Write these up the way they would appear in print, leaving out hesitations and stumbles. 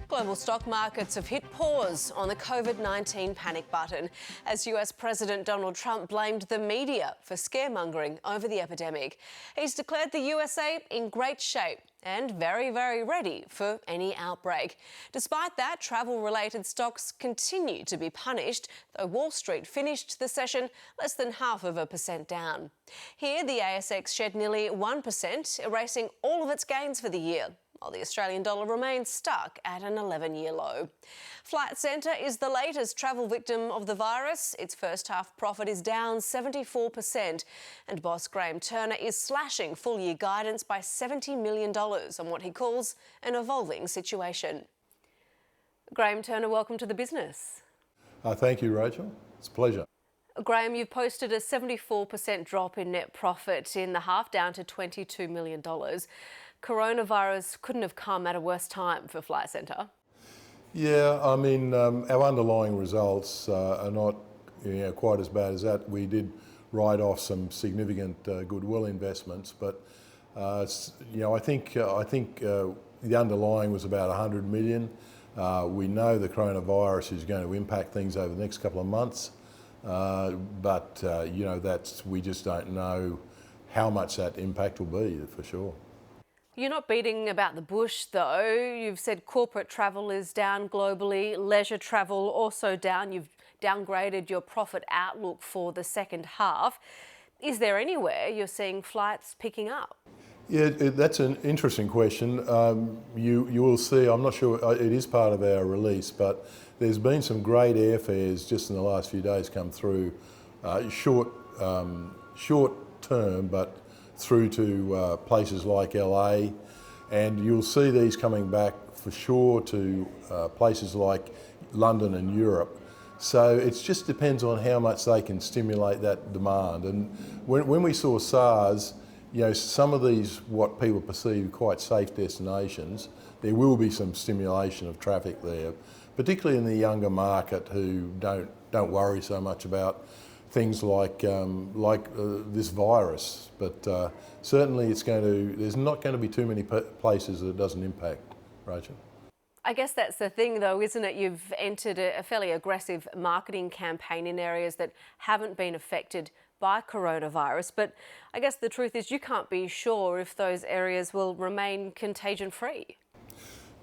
Global stock markets have hit pause on the COVID-19 panic button as US President Donald Trump blamed the media for scaremongering over the epidemic. He's declared the USA in great shape and very, very ready for any outbreak. Despite that, travel-related stocks continue to be punished, though Wall Street finished the session less than 0.5% down. Here, the ASX shed nearly 1%, erasing all of its gains for the year, while the Australian dollar remains stuck at an 11-year low. Flight Centre is the latest travel victim of the virus. Its first half profit is down 74%, and boss Graham Turner is slashing full-year guidance by $70 million on what he calls an evolving situation. Graham Turner, welcome to the business. Thank you, Rachel. It's a pleasure. Graham, you've posted a 74% drop in net profit in the half, down to $22 million. Coronavirus couldn't have come at a worse time for Flight Centre. Yeah, I mean, our underlying results are not quite as bad as that. We did write off some significant goodwill investments, but I think the underlying was about 100 million. We know the coronavirus is going to impact things over the next couple of months, but we just don't know how much that impact will be for sure. You're not beating about the bush, though. You've said corporate travel is down globally, leisure travel also down. You've downgraded your profit outlook for the second half. Is there anywhere you're seeing flights picking up? Yeah, that's an interesting question. You will see, I'm not sure, it is part of our release, but there's been some great airfares just in the last few days come through, short term, but through to places like LA, and you'll see these coming back for sure to places like London and Europe. So it just depends on how much they can stimulate that demand. And when we saw SARS, some of these what people perceive quite safe destinations, there will be some stimulation of traffic there, particularly in the younger market who don't worry so much about things like this virus, but certainly there's not going to be too many places that it doesn't impact, Rachel. I guess that's the thing, though, isn't it? You've entered a fairly aggressive marketing campaign in areas that haven't been affected by coronavirus, but I guess the truth is you can't be sure if those areas will remain contagion-free.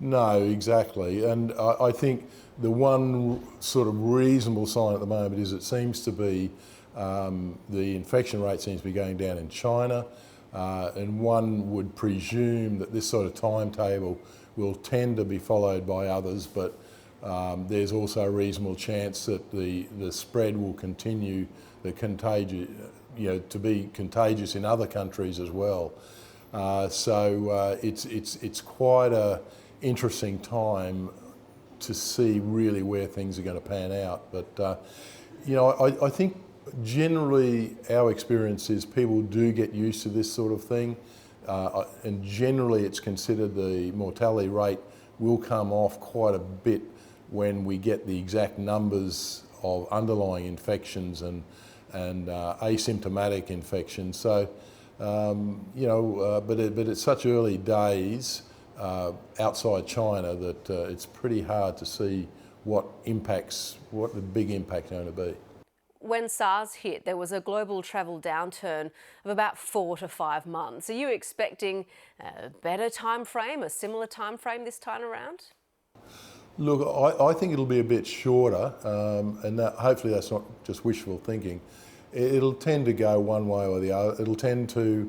No, exactly. And I think the one sort of reasonable sign at the moment is it seems to be the infection rate seems to be going down in China, and one would presume that this sort of timetable will tend to be followed by others, but there's also a reasonable chance that the spread will continue, to be contagious in other countries as well. So it's quite a interesting time to see really where things are going to pan out. But, I think generally our experience is people do get used to this sort of thing. And generally it's considered the mortality rate will come off quite a bit when we get the exact numbers of underlying infections and asymptomatic infections. So, but it's such early days outside China that it's pretty hard to see what the big impact is going to be. When SARS hit, there was a global travel downturn of about 4 to 5 months. Are you expecting a better time frame, a similar time frame this time around? Look, I think it'll be a bit shorter, and hopefully that's not just wishful thinking. It'll tend to go one way or the other. It'll tend to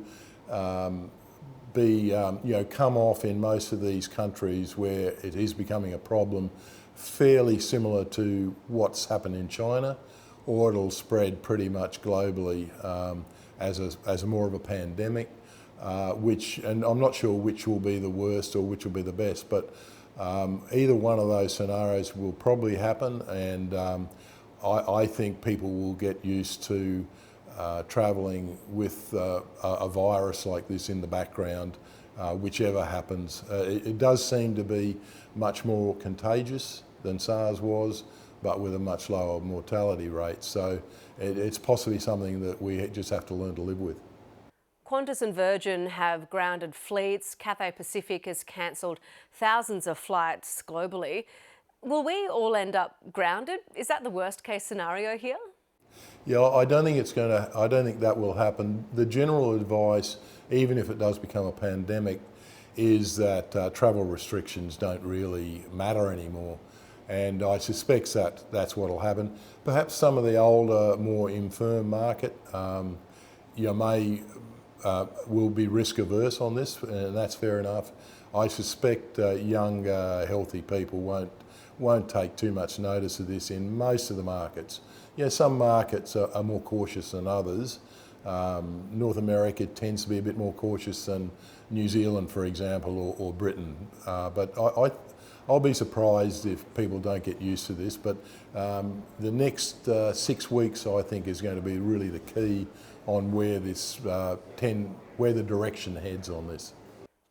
come off in most of these countries where it is becoming a problem, fairly similar to what's happened in China, or it'll spread pretty much globally as a more of a pandemic, and I'm not sure which will be the worst or which will be the best, but either one of those scenarios will probably happen, and I think people will get used to travelling with a virus like this in the background, whichever happens. It does seem to be much more contagious than SARS was, but with a much lower mortality rate. So it's possibly something that we just have to learn to live with. Qantas and Virgin have grounded fleets. Cathay Pacific has cancelled thousands of flights globally. Will we all end up grounded? Is that the worst case scenario here? Yeah, I don't think I don't think that will happen. The general advice, even if it does become a pandemic, is that travel restrictions don't really matter anymore. And I suspect that that's what will happen. Perhaps some of the older, more infirm market will be risk averse on this, and that's fair enough. I suspect young, healthy people won't take too much notice of this in most of the markets. Some markets are more cautious than others. North America tends to be a bit more cautious than New Zealand, for example, or Britain. But I'll be surprised if people don't get used to this. But the next 6 weeks, I think, is going to be really the key on where where the direction heads on this.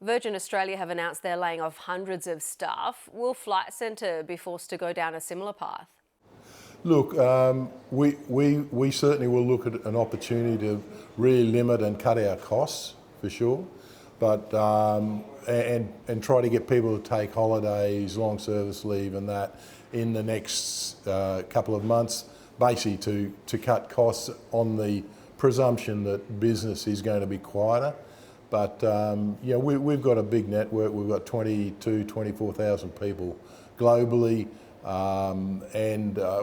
Virgin Australia have announced they're laying off hundreds of staff. Will Flight Centre be forced to go down a similar path? Look, we certainly will look at an opportunity to really limit and cut our costs for sure, but and try to get people to take holidays, long service leave, and that in the next couple of months, basically to cut costs on the presumption that business is going to be quieter. But we've got a big network. We've got 24,000 people globally.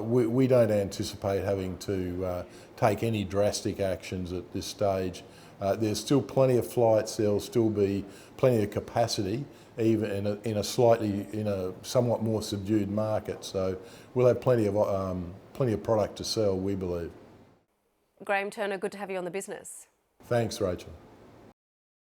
We don't anticipate having to take any drastic actions at this stage. There's still plenty of flights. There'll still be plenty of capacity, even in a somewhat more subdued market. So we'll have plenty of product to sell, we believe. Graham Turner, good to have you on The Business. Thanks, Rachel.